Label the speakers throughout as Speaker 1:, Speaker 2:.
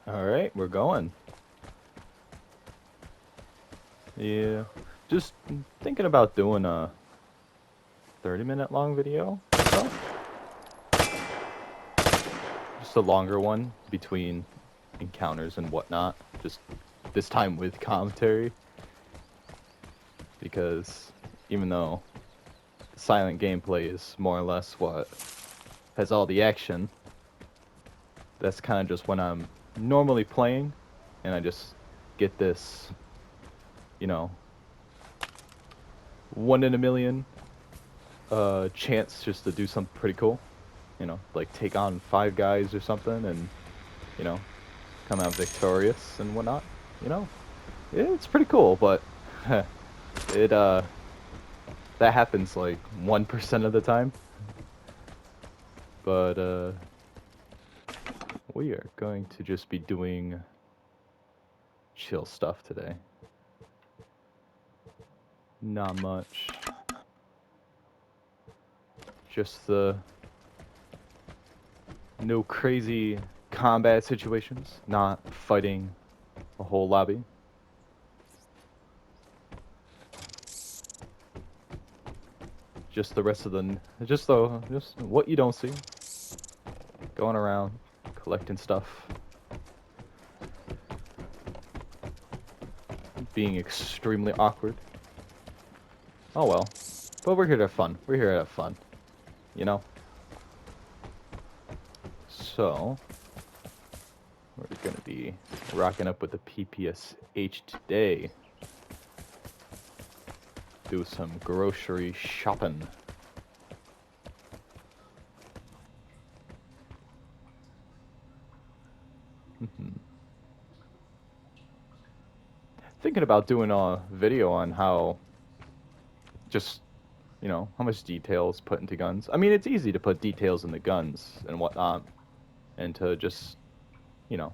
Speaker 1: Alright, we're going. Yeah, just thinking about doing a 30-minute long video or so. Just a longer one between encounters and whatnot. Just this time with commentary. Because even though the silent gameplay is more or less what has all the action, that's kind of just when I'm normally playing and I just get this, you know, 1 in a million chance just to do something pretty cool. You know, like take on 5 guys or something and, you know, come out victorious and whatnot. You know, it's pretty cool, but it that happens like 1% of the time. But we are going to just be doing chill stuff today. Not much. Just the no crazy combat situations, not fighting a whole lobby. Just the rest of the, just what you don't see. Going around, collecting stuff. Being extremely awkward. Oh well. But we're here to have fun. We're here to have fun. You know? So, we're gonna be rocking up with the PPSH today. Do some grocery shopping. Thinking about doing a video on how just, you know, how much detail is put into guns. I mean, it's easy to put details in the guns and whatnot, and to just, you know,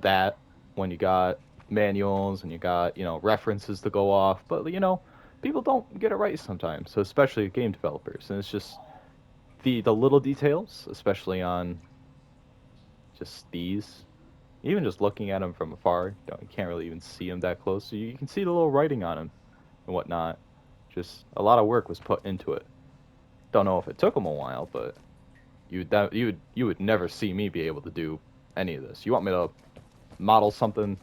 Speaker 1: that when you got manuals and you got, you know, references to go off, but, you know, people don't get it right sometimes, so especially game developers, and it's just the little details, especially on just these. Even just looking at them from afar, you can't really even see them that close, so you can see the little writing on them and whatnot. Just a lot of work was put into it. Don't know if it took them a while, but you would never see me be able to do any of this. You want me to model something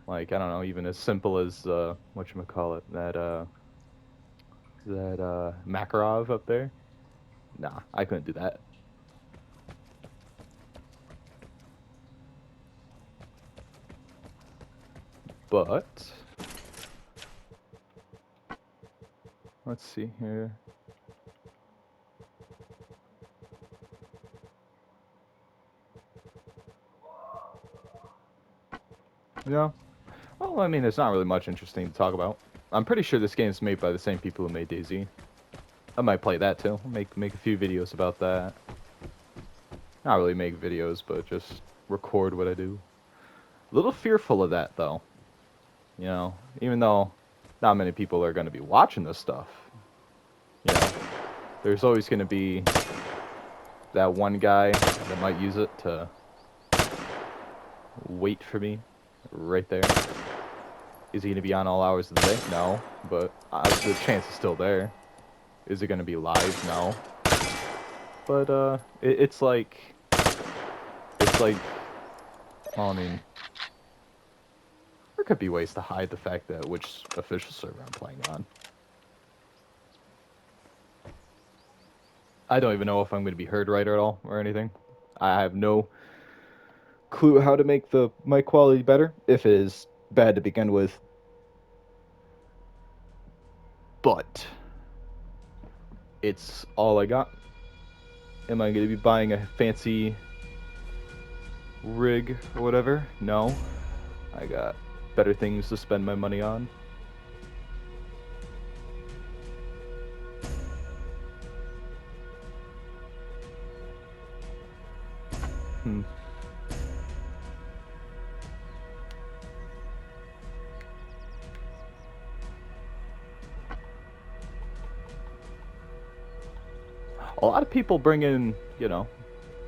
Speaker 1: like, I don't know, even as simple as whatchamacallit, that Makarov up there? Nah, I couldn't do that. But let's see here. Yeah. Well, I mean, there's not really much interesting to talk about. I'm pretty sure this game's made by the same people who made DayZ. I might play that too. Make a few videos about that. Not really make videos, but just record what I do. A little fearful of that though. You know, even though not many people are going to be watching this stuff. You know, there's always going to be that one guy that might use it to wait for me right there. Is he going to be on all hours of the day? No, but the chance is still there. Is it going to be live? No. But it's like, well, I mean, there could be ways to hide the fact that which official server I'm playing on. I don't even know if I'm going to be heard right at all or anything. I have no clue how to make the mic quality better, if it is bad to begin with. But it's all I got. Am I going to be buying a fancy rig or whatever? No. I got better things to spend my money on. A lot of people bring in, you know,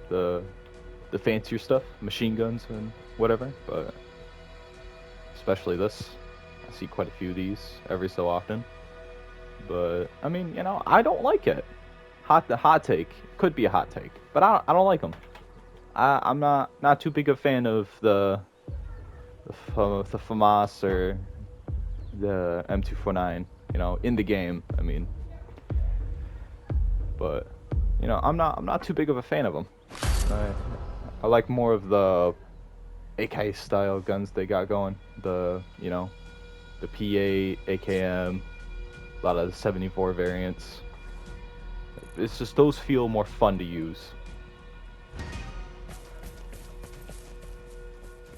Speaker 1: the the fancier stuff, machine guns and whatever, but especially this. I see quite a few of these every so often. But I mean, you know, I don't like it. Hot take. Could be a hot take, but I don't like them. I'm not too big a fan of the FAMAS or the M249. You know, in the game. I mean, but you know, I'm not too big of a fan of them. I like more of the AK style guns they got going. The, you know, the P8, AKM, a lot of the 74 variants. It's just those feel more fun to use.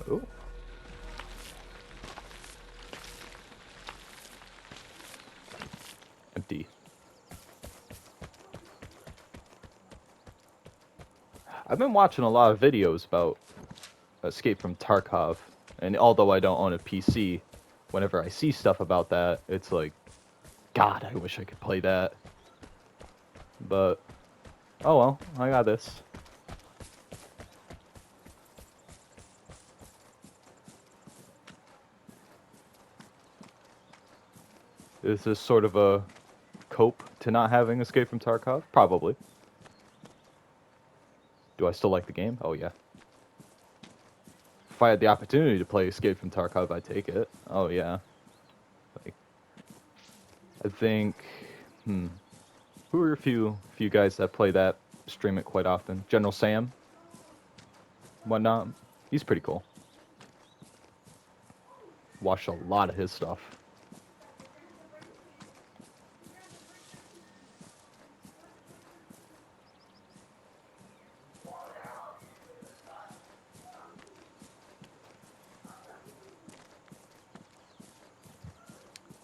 Speaker 1: Oh. Empty. I've been watching a lot of videos about Escape from Tarkov, and although I don't own a PC, whenever I see stuff about that, it's like, God, I wish I could play that. But, oh well, I got this. Is this sort of a cope to not having Escape from Tarkov? Probably. Do I still like the game? Oh yeah. If I had the opportunity to play Escape from Tarkov, I'd take it. Oh yeah. Like, I think, who are a few guys that play that, stream it quite often? General Sam, whatnot. He's pretty cool. Watched a lot of his stuff.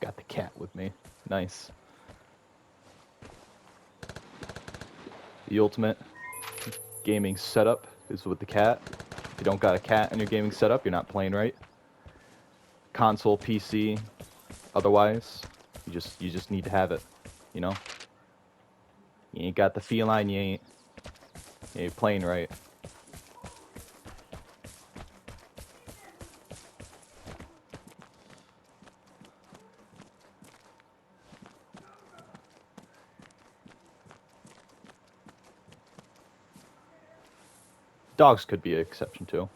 Speaker 1: Got the cat with me. Nice. The ultimate gaming setup is with the cat. If you don't got a cat in your gaming setup, you're not playing right. Console, PC, otherwise, you just need to have it. You know. You ain't got the feline, you ain't playing right. Dogs could be an exception too.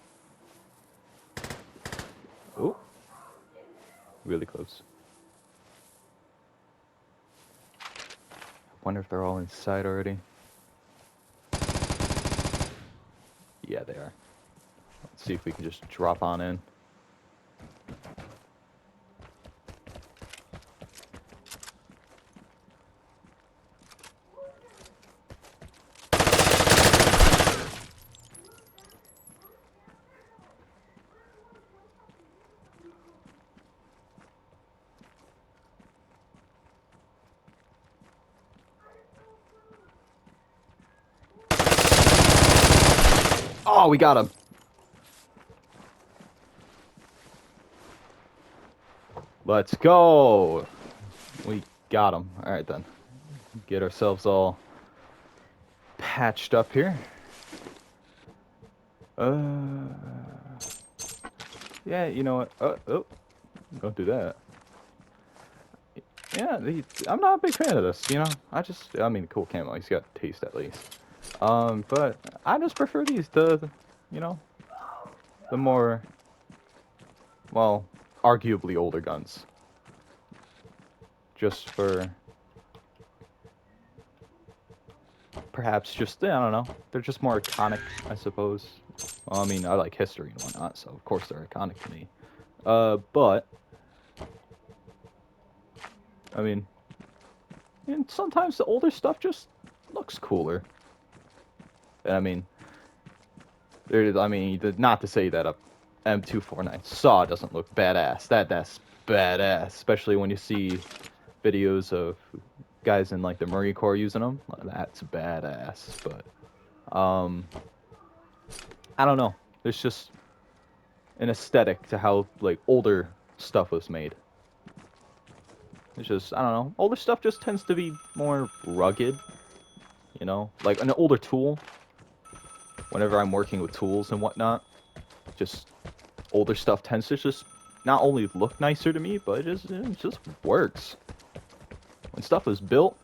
Speaker 1: Oh, really close. Wonder if they're all inside already. Yeah, they are. Let's see if we can just drop on in. Oh, we got him. Let's go. We got him. All right, then. Get ourselves all patched up here. Yeah, you know what? Oh, don't do that. Yeah, I'm not a big fan of this, you know? I mean, cool camo. He's got taste at least. But I just prefer these, you know, the more, well, arguably older guns. Just for, perhaps just, I don't know, they're just more iconic, I suppose. Well, I mean, I like history and whatnot, so of course they're iconic to me. But, I mean, and sometimes the older stuff just looks cooler. And I mean, not to say that a M249 SAW doesn't look badass. That's badass, especially when you see videos of guys in like the Marine Corps using them. That's badass. But I don't know. There's just an aesthetic to how like older stuff was made. It's just, I don't know. Older stuff just tends to be more rugged. You know, like an older tool. whenever I'm working with tools and whatnot, just older stuff tends to just not only look nicer to me, but it just works. When stuff was built,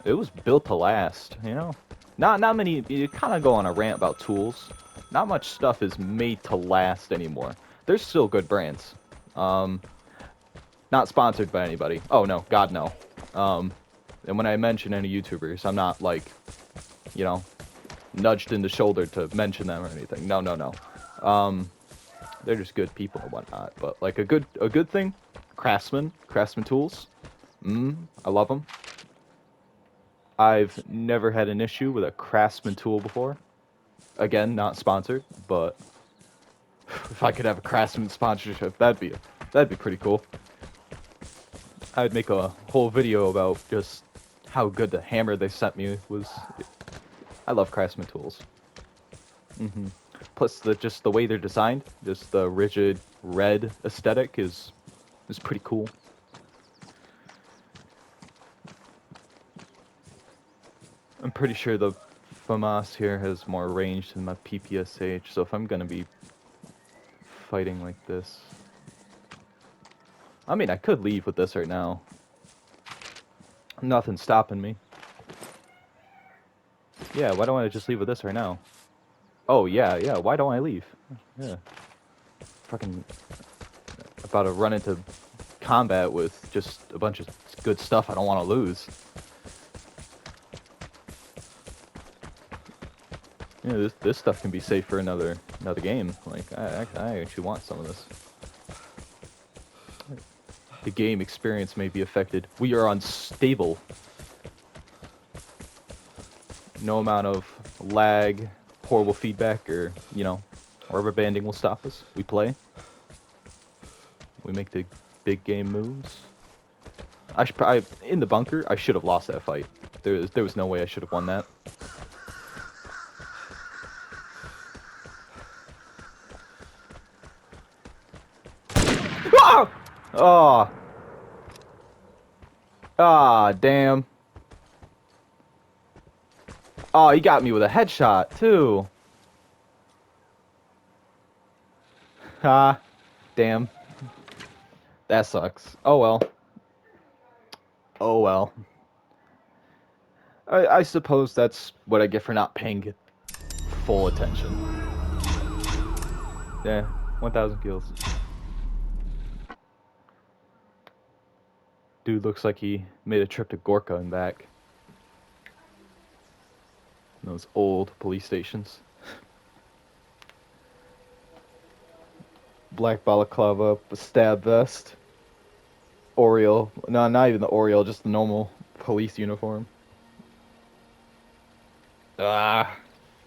Speaker 1: it was built to last, you know? Not many, you kind of go on a rant about tools. Not much stuff is made to last anymore. There's still good brands. Not sponsored by anybody. Oh no, God no. And when I mention any YouTubers, I'm not like, you know, nudged in the shoulder to mention them or anything. No, no, no. They're just good people and whatnot. But like a good thing, Craftsman tools. I love them. I've never had an issue with a Craftsman tool before. Again, not sponsored, but if I could have a Craftsman sponsorship, that'd be pretty cool. I'd make a whole video about just how good the hammer they sent me was. I love Craftsman tools. Plus, just the way they're designed, just the rigid red aesthetic is pretty cool. I'm pretty sure the FAMAS here has more range than my PPSH, so if I'm gonna be fighting like this, I mean, I could leave with this right now. Nothing's stopping me. Yeah, why don't I just leave with this right now? Oh, yeah, why don't I leave? Yeah. Fucking about to run into combat with just a bunch of good stuff I don't want to lose. Yeah, this stuff can be safe for another game. Like, I actually want some of this. The game experience may be affected. We are unstable. No amount of lag, horrible feedback, or, you know, rubber banding will stop us. We play. We make the big game moves. In the bunker, I should have lost that fight. There was no way I should have won that. Ah! Oh. Ah, damn. Oh, he got me with a headshot, too. Ah, damn. That sucks. Oh, well. Oh, well. I suppose that's what I get for not paying full attention. Yeah, 1,000 kills. Dude looks like he made a trip to Gorka and back. Those old police stations. Black balaclava, a stab vest. Oriole. No, not even the Oriole, just the normal police uniform. Ah.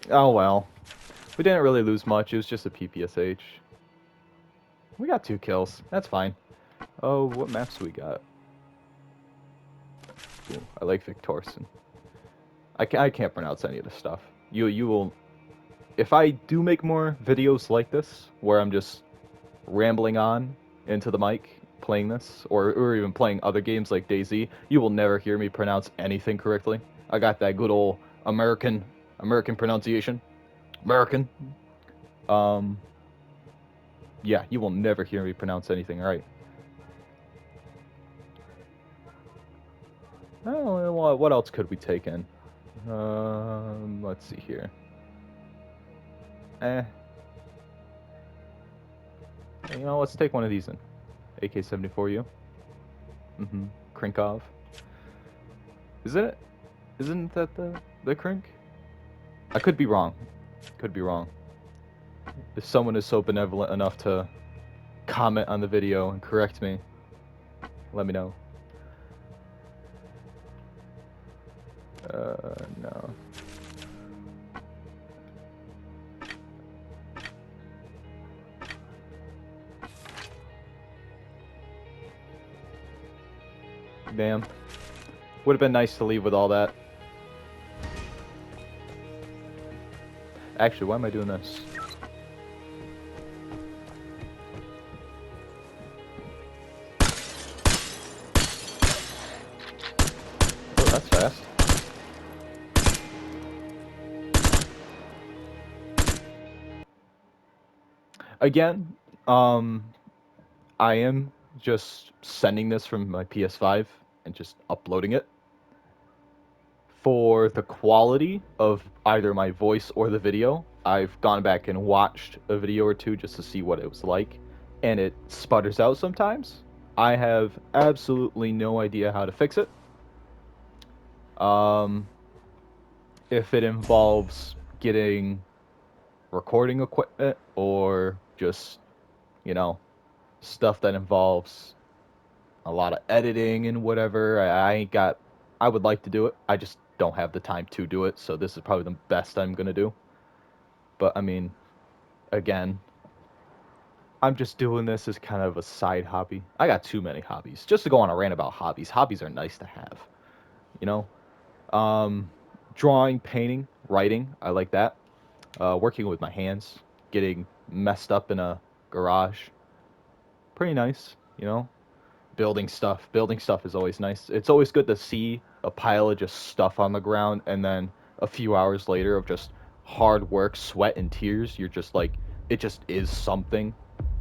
Speaker 1: Oh well. We didn't really lose much, it was just a PPSH. We got 2 kills. That's fine. Oh, what maps do we got? Ooh, I like Victorson. I can't pronounce any of this stuff. You will... If I do make more videos like this, where I'm just rambling on into the mic, playing this, or even playing other games like DayZ, you will never hear me pronounce anything correctly. I got that good old American pronunciation. American. Yeah, you will never hear me pronounce anything right. Oh, what else could we take in? Let's see here. You know, let's take one of these in. AK-74U. Krinkov. Isn't that the Krink? I could be wrong. Could be wrong. If someone is so benevolent enough to comment on the video and correct me, let me know. No. Damn. Would have been nice to leave with all that. Actually, why am I doing this? Oh, that's fast. Again, um, I am just sending this from my PS5 and just uploading it. For the quality of either my voice or the video, I've gone back and watched a video or two just to see what it was like, and it sputters out sometimes. I have absolutely no idea how to fix it. Um, if it involves getting recording equipment or just, you know, stuff that involves a lot of editing and whatever, I ain't got. I would like to do it. I just don't have the time to do it, so this is probably the best I'm gonna do. But I mean, again, I'm just doing this as kind of a side hobby. I got too many hobbies. Just to go on a rant about hobbies. Hobbies are nice to have, you know. Um, drawing, painting, writing. I like that. Working with my hands, getting messed up in a garage. Pretty nice, you know. Building stuff. Building stuff is always nice. It's always good to see a pile of just stuff on the ground, and then a few hours later of just hard work, sweat, and tears. You're just like, it just is something.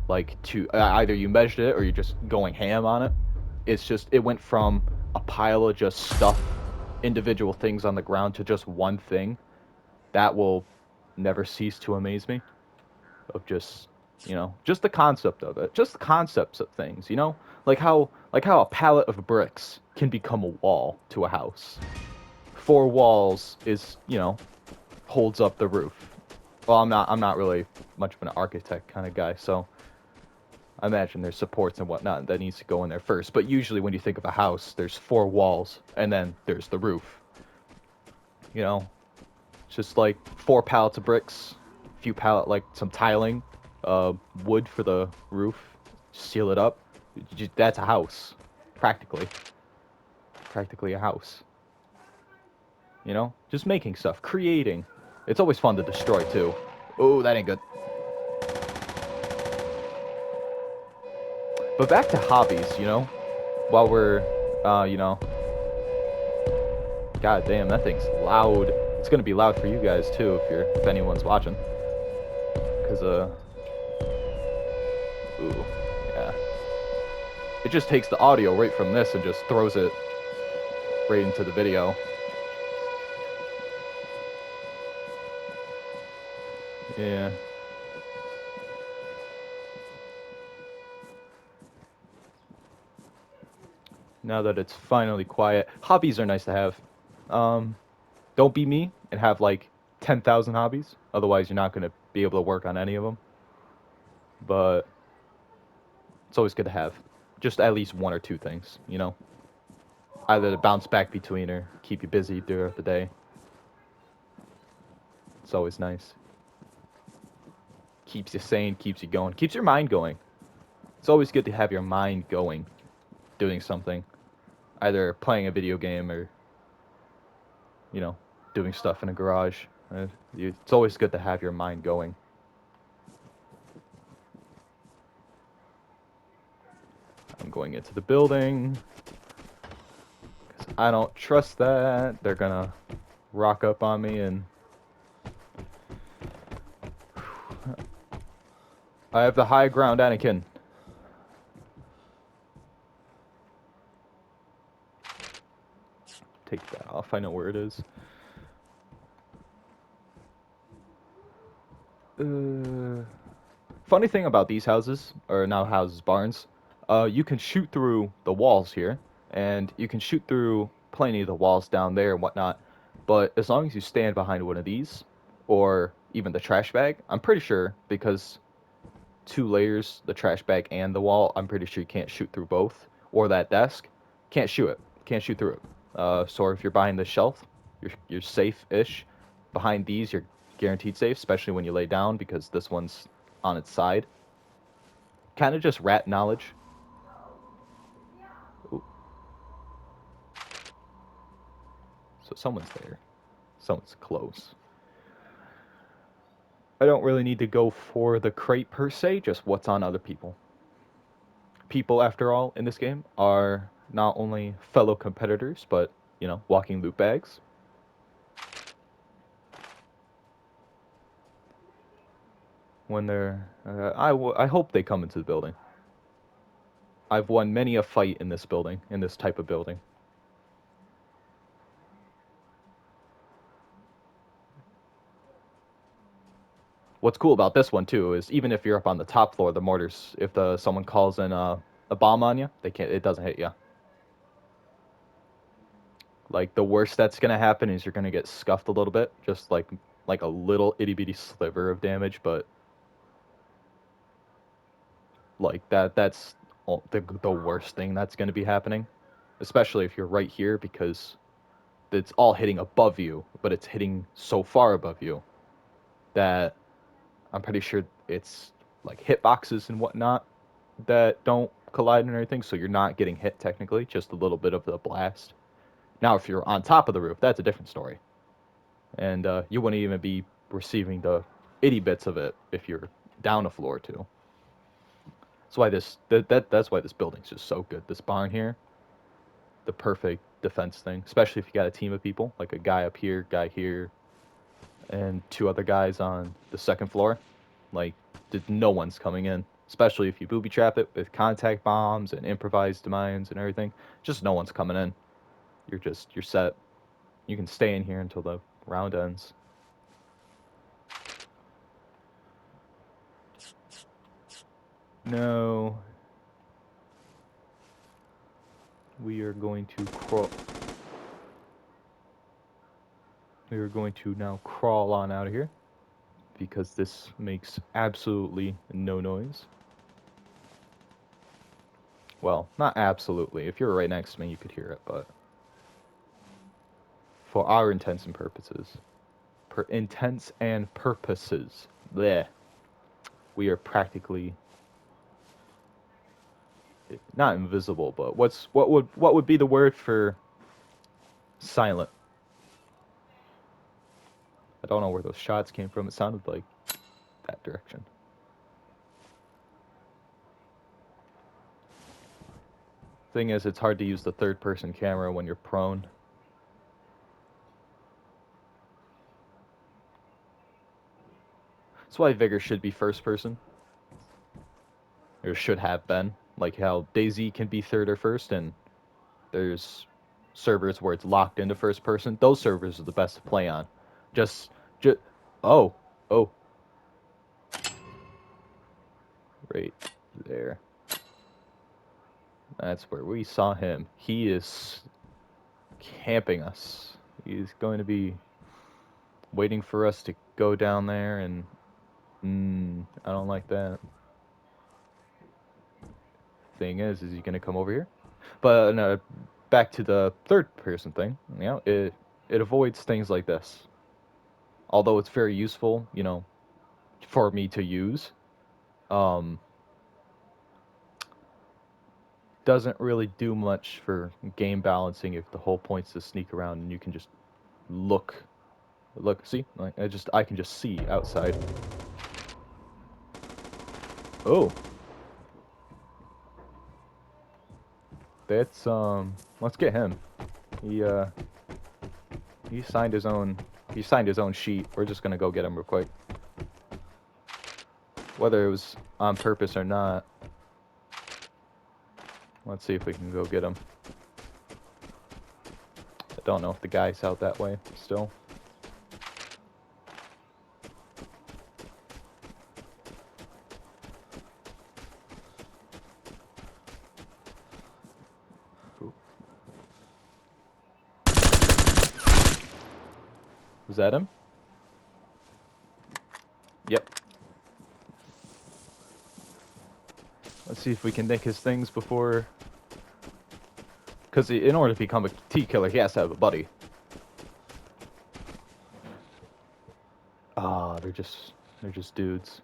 Speaker 1: Like to either you measured it or you're just going ham on it. It's just it went from a pile of just stuff, individual things on the ground to just one thing. That will never cease to amaze me. Of just, just the concept of it, just the concepts of things, like how a pallet of bricks can become a wall to a house. Four walls is, holds up the roof. Well, I'm not really much of an architect kind of guy, so I imagine there's supports and whatnot that needs to go in there first. But usually when you think of a house, there's four walls and then there's the roof. You know, just like four pallets of bricks, a few like some tiling, wood for the roof, seal it up. That's a house, practically. Practically a house. Just making stuff, creating. It's always fun to destroy too. Oh, that ain't good. But back to hobbies, while we're, God damn, that thing's loud. It's gonna be loud for you guys too if anyone's watching. Cause ooh, yeah. It just takes the audio right from this and just throws it right into the video. Yeah. Now that it's finally quiet, hobbies are nice to have. Um, don't be me and have like 10,000 hobbies. Otherwise, you're not gonna be able to work on any of them. But it's always good to have just at least one or two things, either to bounce back between or keep you busy throughout the day. It's always nice. Keeps you sane, keeps you going, keeps your mind going. It's always good to have your mind going, doing something, either playing a video game or, you know, doing stuff in a garage. It's always good to have your mind going. I'm going into the building. 'Cause I don't trust that. They're gonna rock up on me and... I have the high ground, Anakin. Take that off. I know where it is. Funny thing about these houses, or now houses, barns, you can shoot through the walls here, and you can shoot through plenty of the walls down there and whatnot. But as long as you stand behind one of these, or even the trash bag, I'm pretty sure because two layers, the trash bag and the wall, I'm pretty sure you can't shoot through both. Or that desk, can't shoot it. Can't shoot through it. So if you're behind the shelf, you're safe-ish. Behind these, you're guaranteed safe, especially when you lay down because this one's on its side. Kind of just rat knowledge. Ooh. So someone's there. Someone's close. I don't really need to go for the crate per se, just what's on other people. People, after all, in this game are not only fellow competitors, but, walking loot bags. when they're. I hope they come into the building. I've won many a fight in this building, in this type of building. What's cool about this one too is even if you're up on the top floor, the mortars, if someone calls in a bomb on you, they can't. It doesn't hit you. Like the worst that's gonna happen is you're gonna get scuffed a little bit, just like a little itty bitty sliver of damage, but like that's the worst thing that's gonna be happening, especially if you're right here because it's all hitting above you, but it's hitting so far above you that I'm pretty sure it's like hitboxes and whatnot that don't collide and everything, so you're not getting hit technically, just a little bit of the blast. Now, if you're on top of the roof, that's a different story, and you wouldn't even be receiving the itty bits of it if you're down a floor or two. That's why that's why this building's just so good. This barn here, the perfect defense thing, especially if you got a team of people, like a guy up here, guy here, and two other guys on the second floor. Like, no one's coming in, especially if you booby trap it with contact bombs and improvised mines and everything. Just no one's coming in. You're set. You can stay in here until the round ends. No. We are going to crawl. We are going to now crawl on out of here because this makes absolutely no noise. Well, not absolutely. If you were right next to me, you could hear it, but for our intents and purposes, bleh, we are practically not invisible, but what would be the word for silent? I don't know where those shots came from. It sounded like that direction. Thing is, it's hard to use the third-person camera when you're prone. That's why Vigor should be first-person. Or should have been. Like how DayZ can be third or first, and there's servers where it's locked into first-person. Those servers are the best to play on. Just, oh. Right there. That's where we saw him. He is camping us. He's going to be waiting for us to go down there, and I don't like that. Thing is he going to come over here? But no, back to the third person thing. You know, it avoids things like this. Although it's very useful, you know, for me to use. Doesn't really do much for game balancing if the whole point's to sneak around and you can just look, see, like I can just see outside. Oh, that's let's get him. He signed his own sheet. We're just gonna go get him real quick, whether it was on purpose or not. Let's see if we can go get him. I don't know if the guy's out that way still. Ooh. Was that him? Yep. Let's see if we can nick his things before... Because in order to become a T-killer, he has to have a buddy. Ah, they're just dudes.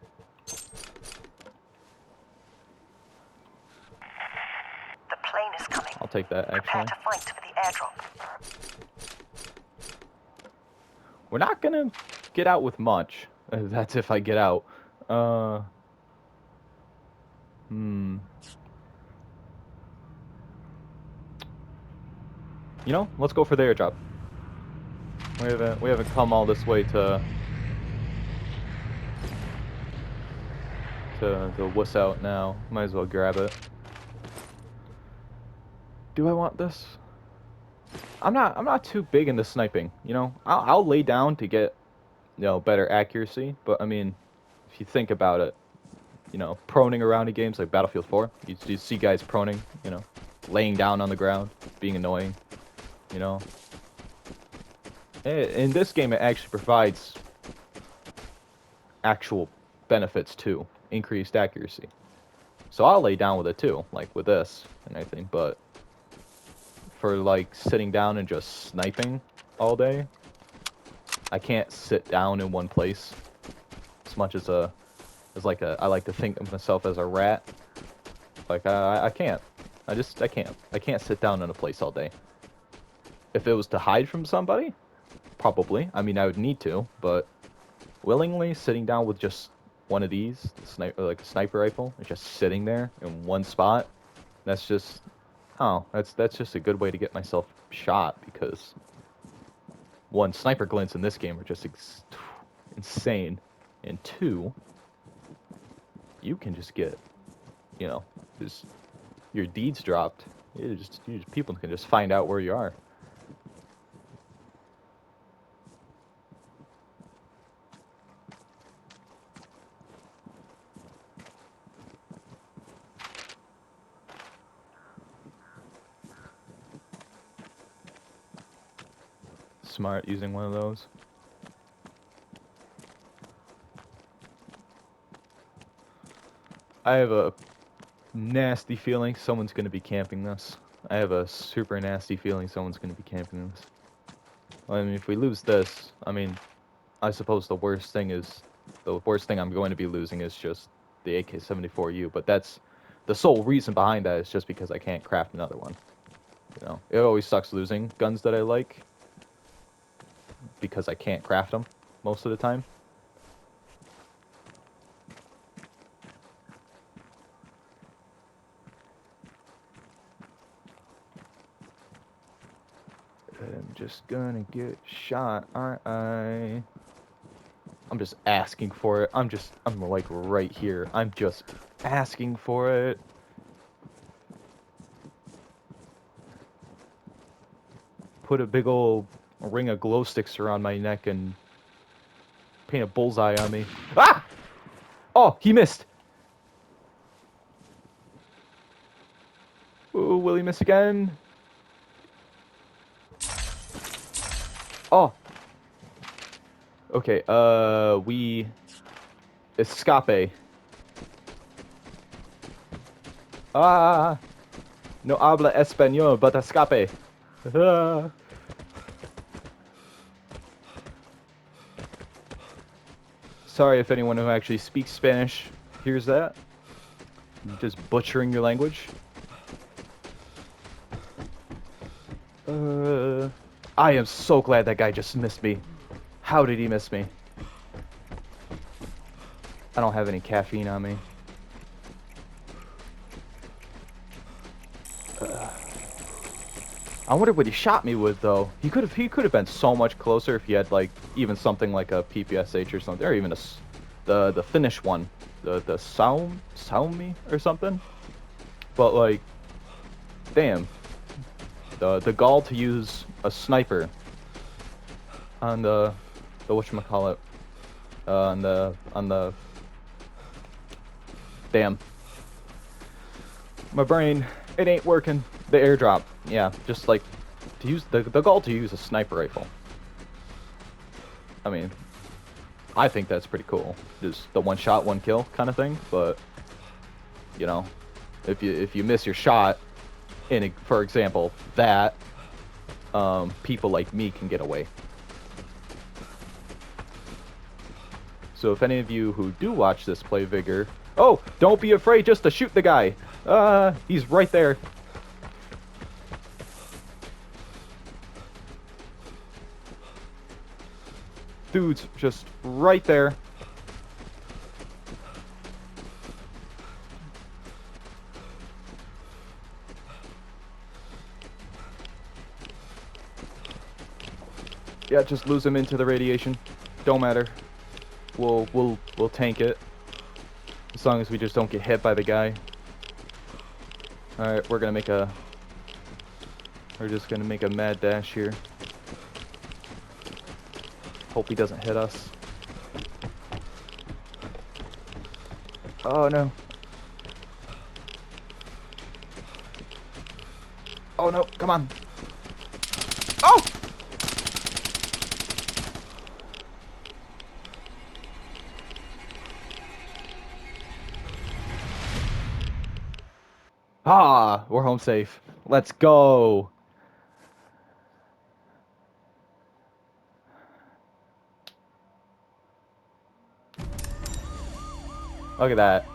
Speaker 2: The plane is coming.
Speaker 1: I'll take that, actually.
Speaker 2: Prepare to fight for the airdrop.
Speaker 1: We're not gonna get out with much. That's if I get out. You know, let's go for the airdrop. We haven't come all this way to... to wuss out now. Might as well grab it. Do I want this? I'm not too big into sniping. You know, I'll lay down to get, you know, better accuracy. But I mean, if you think about it, you know, proning around in games like Battlefield 4, you see guys proning, you know, laying down on the ground, being annoying, you know. In this game, it actually provides actual benefits too, increased accuracy. So I'll lay down with it too, like with this and everything. But for like sitting down and just sniping all day, I can't sit down in one place as much as I like to think of myself as a rat. Like I can't. I can't. I can't sit down in a place all day. If it was to hide from somebody, probably. I mean, I would need to, but willingly sitting down with just one of these, like a sniper rifle, and just sitting there in one spot, that's just, that's just a good way to get myself shot, because one, sniper glints in this game are just insane, and two, you can just get, you know, just your deeds dropped. People can just find out where you are. Smart using one of those. I have a nasty feeling someone's going to be camping this. I have a super nasty feeling someone's going to be camping this. I mean, if we lose this, I mean, I suppose the worst thing I'm going to be losing is just the AK-74U, but that's the sole reason behind that is just because I can't craft another one. You know, it always sucks losing guns that I like because I can't craft them most of the time. I'm just gonna get shot, aren't I? I'm just asking for it. I'm like right here. I'm just asking for it. Put a big old ring of glow sticks around my neck and paint a bullseye on me. Ah! Oh, he missed. Ooh, will he miss again? Oh. Okay, we escape. Ah. No habla español, but escape. Ah. Sorry if anyone who actually speaks Spanish hears that. I'm just butchering your language. I am so glad that guy just missed me. How did he miss me? I don't have any caffeine on me. I wonder what he shot me with, though. He could have been so much closer if he had like even something like a PPSH or something, or even the Finnish one, the Salmi or something. But like, damn, the gall to use a sniper on the whatchamacallit, on the damn, my brain, it ain't working. The airdrop, yeah, just like to use the gall to use a sniper rifle. I mean, I think that's pretty cool. Just the one shot, one kill kind of thing. But you know, if you miss your shot, for example, that people like me can get away. So if any of you who do watch this play Vigor, oh, don't be afraid just to shoot the guy. He's right there. Dude's just right there. Yeah, just lose him into the radiation. Don't matter. We'll tank it. As long as we just don't get hit by the guy. Alright, we're just gonna make a mad dash here. Hope he doesn't hit us. Oh no. Oh no, come on. Oh! Ah, we're home safe. Let's go. Look at that.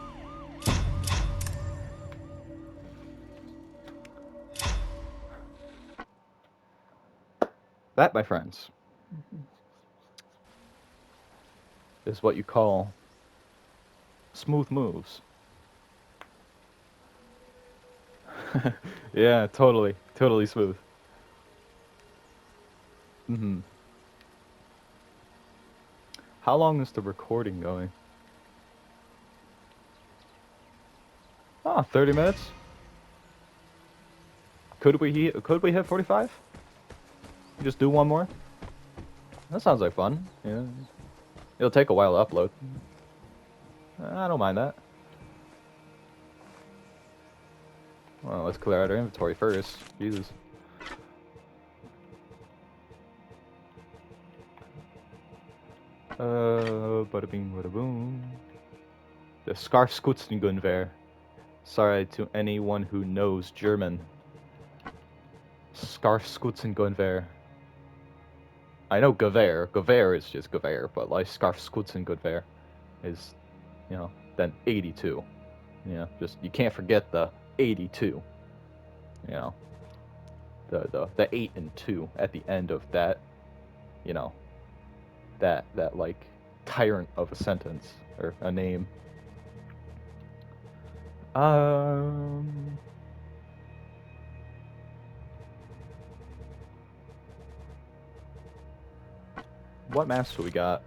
Speaker 1: That, my friends, is what you call smooth moves. Yeah, totally. Totally smooth. Mm-hmm. How long is the recording going? Oh, 30 minutes? Could we hit 45? Just do one more? That sounds like fun. Yeah. It'll take a while to upload. I don't mind that. Well, let's clear out our inventory first. Jesus. Bada bing, bada boom. The Skarfskutzengunwehr. Sorry to anyone who knows German. Skarfskutzengunwehr. I know Gewehr. Gewehr is just Gewehr, but like Skarfskutzengunwehr is, you know, then 82. You know, just you can't forget the 82. You know, the 8 and 2 at the end of that. You know, that like tyrant of a sentence or a name. What maps do we got?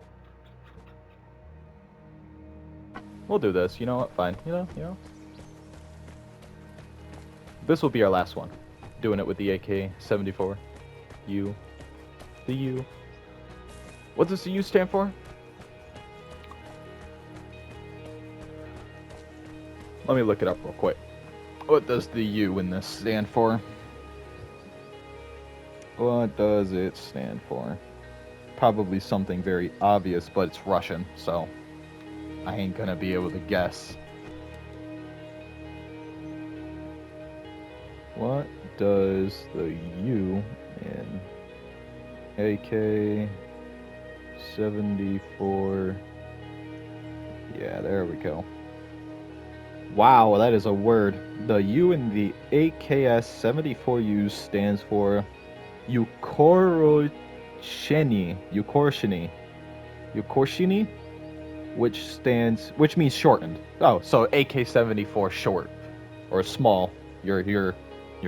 Speaker 1: We'll do this. You know what? Fine. You know. This will be our last one. Doing it with the AK-74. U. The U. What does the U stand for? Let me look it up real quick. What does the U in this stand for? What does it stand for? Probably something very obvious, but it's Russian, so I ain't gonna be able to guess. What does the U in AK-74? Yeah, there we go. Wow, that is a word. The U in the AKS-74U stands for Ukorshini, which means shortened. Oh, so AK-74 short or small. Your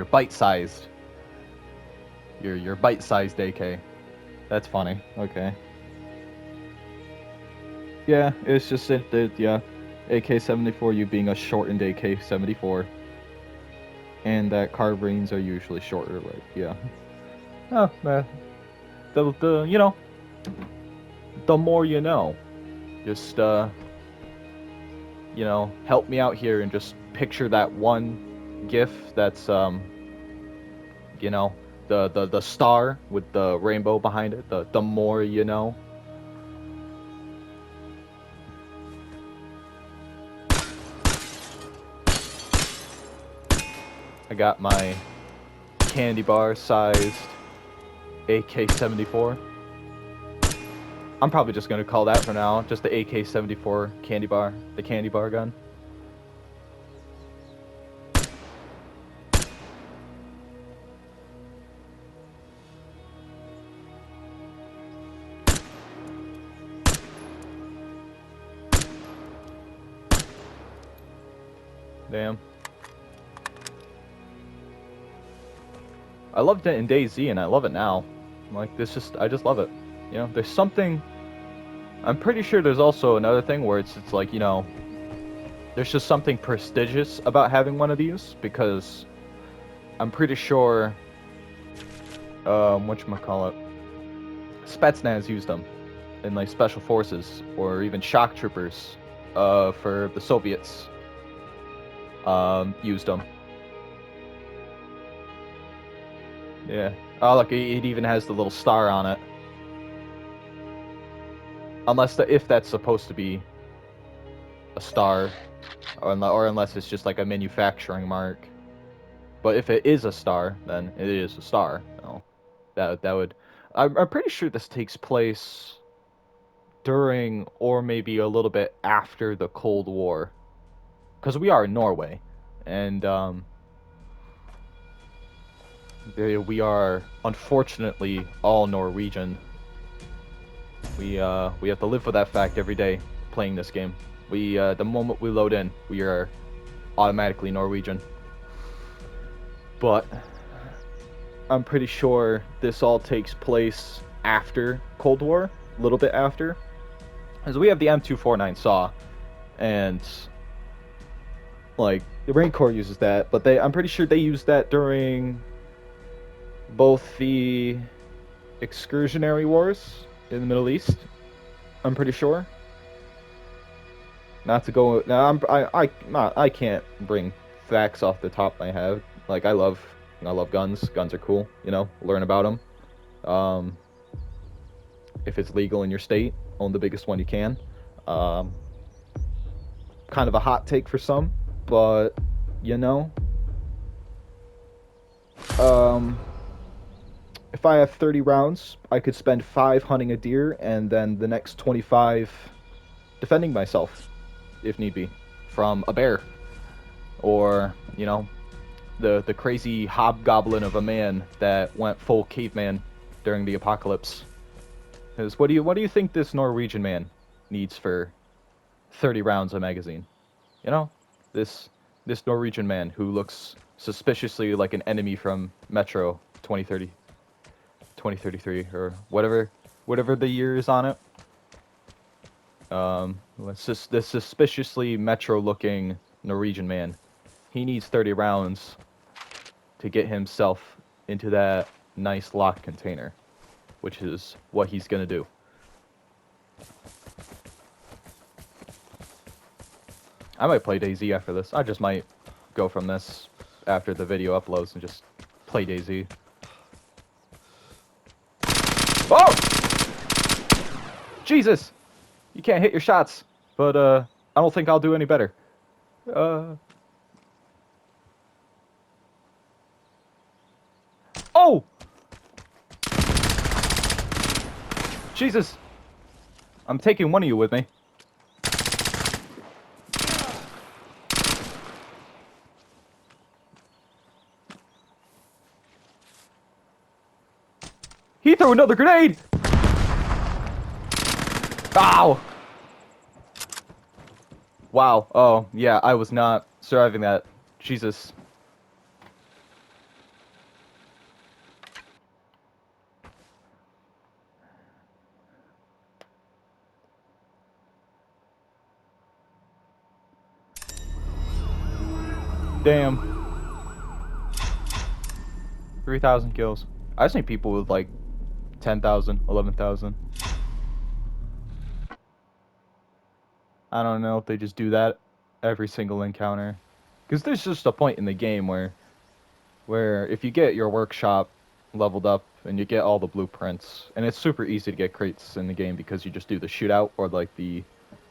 Speaker 1: bite-sized. Your bite-sized AK. That's funny. Okay. Yeah, it's just that yeah, AK-74U being a shortened AK-74, and that carbines are usually shorter. Right? Yeah. Oh, the you know, the more you know. Just you know, help me out here and just picture that one GIF that's you know, the star with the rainbow behind it. The more you know. I got my candy bar sized AK-74. I'm probably just gonna call that for now, just the AK-74 candy bar, the candy bar gun. Damn. I loved it in DayZ and I love it now. Like I just love it. You know, there's something. I'm pretty sure there's also another thing where it's like, you know, there's just something prestigious about having one of these because I'm pretty sure, whatchamacallit, Spetsnaz used them in like special forces or even shock troopers, for the Soviets, used them. Yeah. Oh, look, it even has the little star on it. If that's supposed to be a star, or unless it's just like a manufacturing mark. But if it is a star, then it is a star. No, that would. I'm pretty sure this takes place during or maybe a little bit after the Cold War, because we are in Norway, and we are unfortunately all Norwegian. We have to live with that fact every day playing this game. The moment we load in, we are automatically Norwegian. But I'm pretty sure this all takes place after Cold War, a little bit after. Because we have the M249 SAW, and like the Marine Corps uses that, but I'm pretty sure they used that during both the excursionary wars in the Middle East. I'm pretty sure. Not to go now. I can't bring facts off the top of my head. Like I love guns. Guns are cool. Learn about them. If it's legal in your state, own the biggest one you can. Kind of a hot take for some, but you know, if I have 30 rounds, I could spend 5 hunting a deer and then the next 25 defending myself, if need be, from a bear, or the crazy hobgoblin of a man that went full caveman during the apocalypse. Because what do you think this Norwegian man needs for 30 rounds of magazine? This Norwegian man who looks suspiciously like an enemy from Metro 2033 or whatever the year is on it. This suspiciously Metro-looking Norwegian man. He needs 30 rounds to get himself into that nice locked container, which is what he's gonna do. I might play DayZ after this. I just might go from this after the video uploads and just play DayZ. Oh! Jesus! You can't hit your shots, but I don't think I'll do any better. Oh! Jesus! I'm taking one of you with me. He threw another grenade! Ow! Wow. Oh, yeah, I was not surviving that. Jesus. Damn. 3,000 kills. I've seen people with like 10,000, 11,000. I don't know if they just do that every single encounter. Because there's just a point in the game where if you get your workshop leveled up and you get all the blueprints, and it's super easy to get crates in the game because you just do the shootout or like the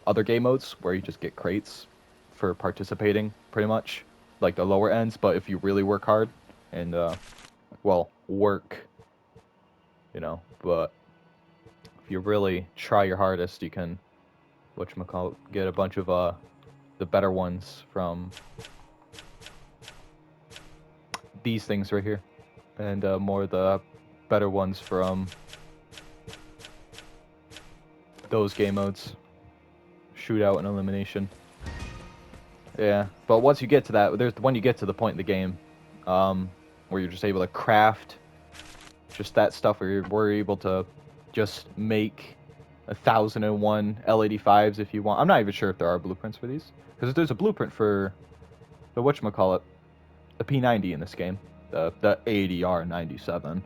Speaker 1: other game modes where you just get crates for participating, pretty much. Like the lower ends, but if you really work hard and, work, but if you really try your hardest, you can, get a bunch of, the better ones from these things right here, and more of the better ones from those game modes, shootout and elimination. Yeah, but once you get to that, when you get to the point in the game, where you're just able to craft just that stuff, where we're able to just make 1001 L85s if you want. I'm not even sure if there are blueprints for these, because there's a blueprint for the whatchamacallit, the P90 in this game, the ADR 97.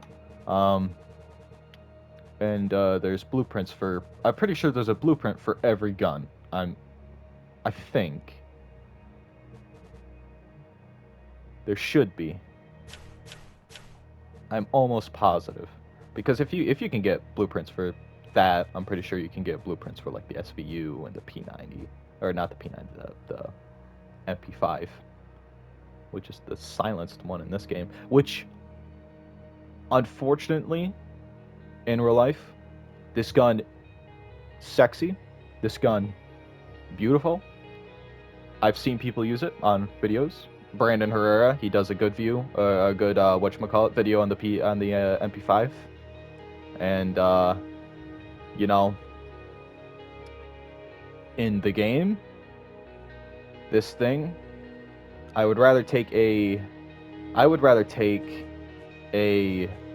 Speaker 1: And there's blueprints for. I'm pretty sure there's a blueprint for every gun. I think there should be. I'm almost positive, because if you can get blueprints for that, I'm pretty sure you can get blueprints for like the SVU and the P90, or not the P90, the MP5, which is the silenced one in this game. Which, unfortunately, in real life, this gun, sexy, this gun, beautiful. I've seen people use it on videos. Brandon Herrera, he does a good view, a good whatchamacallit video on the MP5, and you know, in the game, this thing, I would rather take a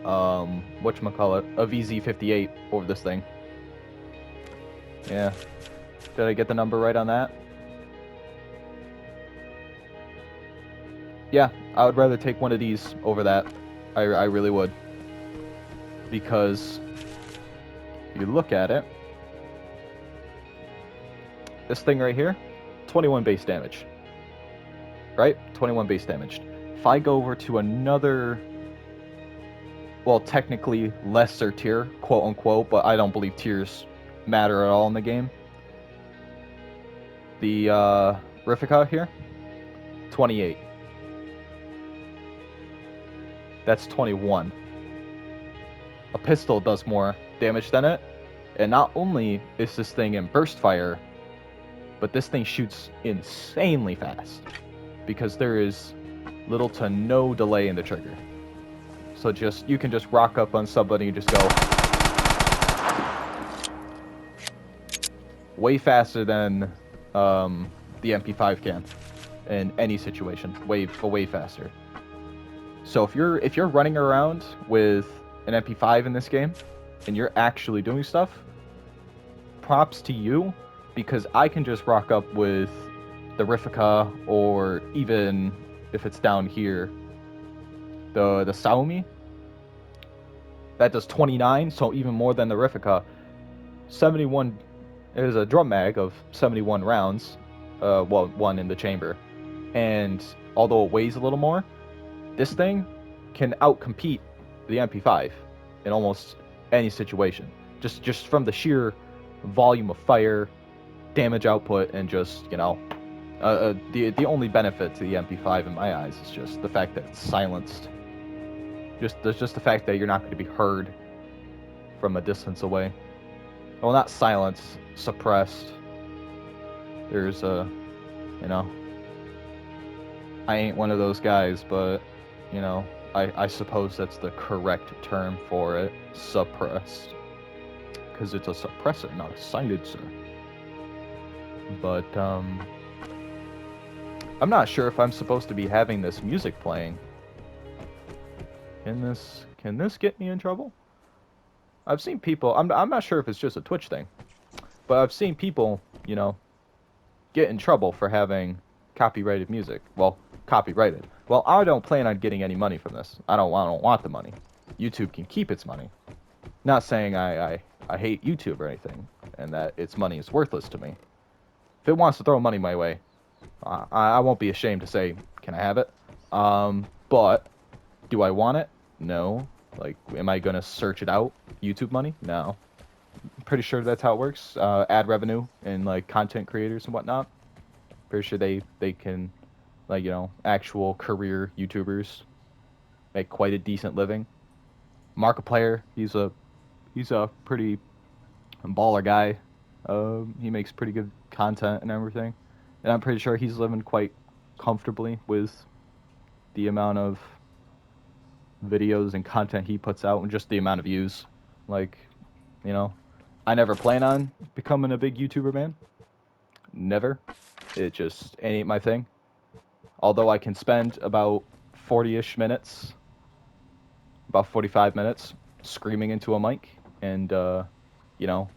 Speaker 1: whatchamacallit, a VZ58 over this thing. Yeah, did I get the number right on that? Yeah, I would rather take one of these over that. I really would. Because if you look at it, this thing right here, 21 base damage. Right? 21 base damage. If I go over to another, well, technically lesser tier, quote unquote, but I don't believe tiers matter at all in the game. The Riffica here, 28. That's 21. A pistol does more damage than it, and not only is this thing in burst fire, but this thing shoots insanely fast, because there is little to no delay in the trigger. So you can just rock up on somebody and just go way faster than the MP5 can in any situation. Way faster. So if you're running around with an MP5 in this game and you're actually doing stuff, props to you, because I can just rock up with the Riffica, or even if it's down here, the Xiaomi. That does 29, so even more than the Riffica. 71 is a drum mag of 71 rounds, well, one in the chamber, and although it weighs a little more, this thing can outcompete the MP5 in almost any situation. Just from the sheer volume of fire, damage output, and just, you know, the only benefit to the MP5 in my eyes is just the fact that it's silenced. Just the fact that you're not going to be heard from a distance away. Well, not silenced, suppressed. There's you know, I ain't one of those guys, but, you know, I suppose that's the correct term for it. Suppressed. Because it's a suppressor, not a silencer. But, I'm not sure if I'm supposed to be having this music playing. Can this get me in trouble? I've seen people, I'm not sure if it's just a Twitch thing, but I've seen people, you know, get in trouble for having copyrighted music. Well, copyrighted. Well, I don't plan on getting any money from this. I don't want the money. YouTube can keep its money. Not saying I hate YouTube or anything, and that its money is worthless to me. If it wants to throw money my way, I won't be ashamed to say, can I have it? But do I want it? No. Like, am I gonna search it out? YouTube money? No. I'm pretty sure that's how it works. Ad revenue and like content creators and whatnot. Pretty sure they can, like, you know, actual career YouTubers make quite a decent living. Markiplier, he's a pretty baller guy. He makes pretty good content and everything, and I'm pretty sure he's living quite comfortably with the amount of videos and content he puts out and just the amount of views. Like, you know, I never plan on becoming a big YouTuber, man. Never. It just ain't my thing. Although I can spend about 40-ish minutes, about 45 minutes, screaming into a mic and, you know,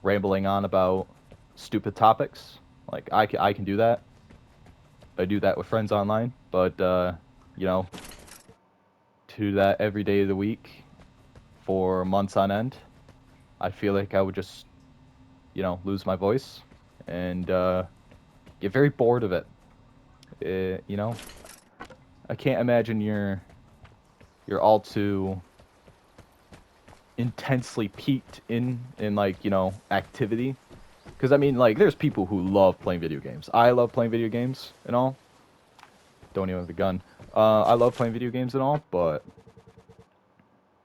Speaker 1: rambling on about stupid topics. Like I can do that. I do that with friends online, but you know, to do that every day of the week for months on end, I feel like I would just, lose my voice and get very bored of it. You know, I can't imagine you're all too intensely peaked in like, activity. Because I mean, like, there's people who love playing video games. I love playing video games and all. Don't even have a gun. I love playing video games and all, but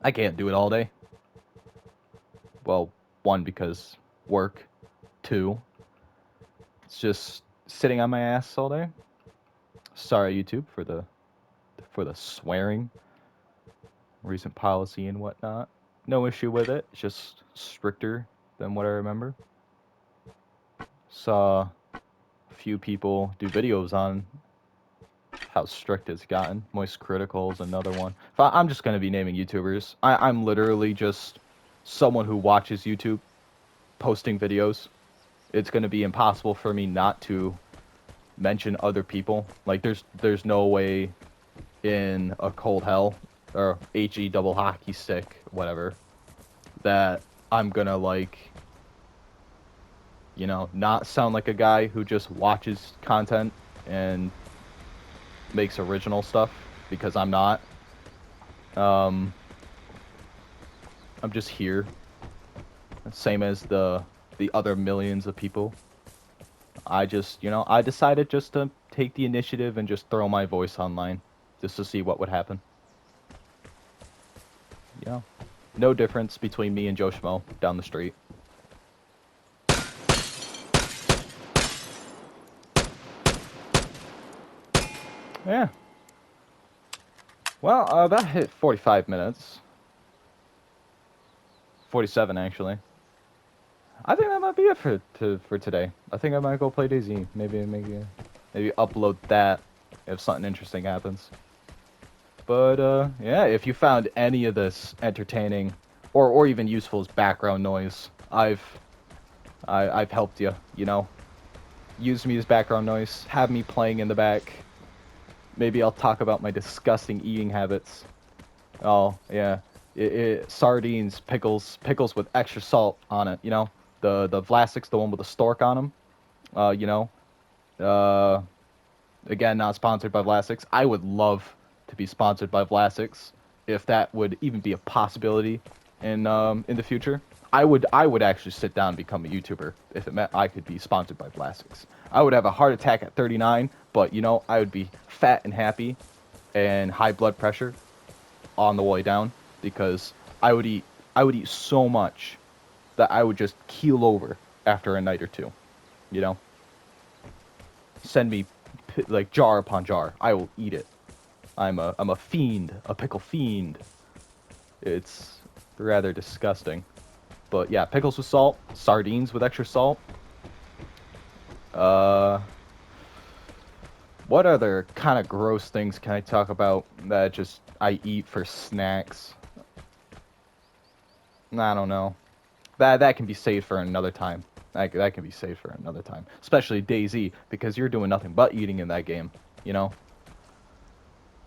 Speaker 1: I can't do it all day. Well, one, because work. Two, it's just sitting on my ass all day. Sorry, YouTube, for the swearing, recent policy and whatnot. No issue with it. It's just stricter than what I remember. Saw a few people do videos on how strict it's gotten. Moist Critical is another one. I'm just going to be naming YouTubers. I'm literally just someone who watches YouTube posting videos. It's going to be impossible for me not to mention other people. Like, there's no way in a cold hell, or HE double hockey stick, whatever, that I'm going to, like, not sound like a guy who just watches content and makes original stuff, because I'm not. I'm just here, same as the other millions of people. I just, I decided just to take the initiative and just throw my voice online, just to see what would happen. No difference between me and Joe Schmo down the street. Yeah. Well, that hit 45 minutes. 47, actually. I think that might be it for today. I think I might go play DayZ. Maybe upload that if something interesting happens. But yeah, if you found any of this entertaining or even useful as background noise, I've helped you. Use me as background noise. Have me playing in the back. Maybe I'll talk about my disgusting eating habits. Oh yeah, sardines, pickles with extra salt on it. The Vlasic's the one with the stork on them. Uh, again, not sponsored by Vlasic's. I would love to be sponsored by Vlasic's if that would even be a possibility in the future. I would actually sit down and become a YouTuber if it meant I could be sponsored by Vlasic's. I would have a heart attack at 39, but I would be fat and happy and high blood pressure on the way down, because I would eat so much that I would just keel over after a night or two. Send me like jar upon jar. I will eat it. I'm a fiend, a pickle fiend. It's rather disgusting. But yeah, pickles with salt, sardines with extra salt. What other kind of gross things can I talk about that just I eat for snacks? I don't know. That can be saved for another time. That can be saved for another time. Especially DayZ, because you're doing nothing but eating in that game,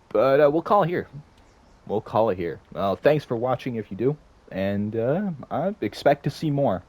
Speaker 1: But we'll call it here. We'll call it here. Thanks for watching if you do. And I expect to see more.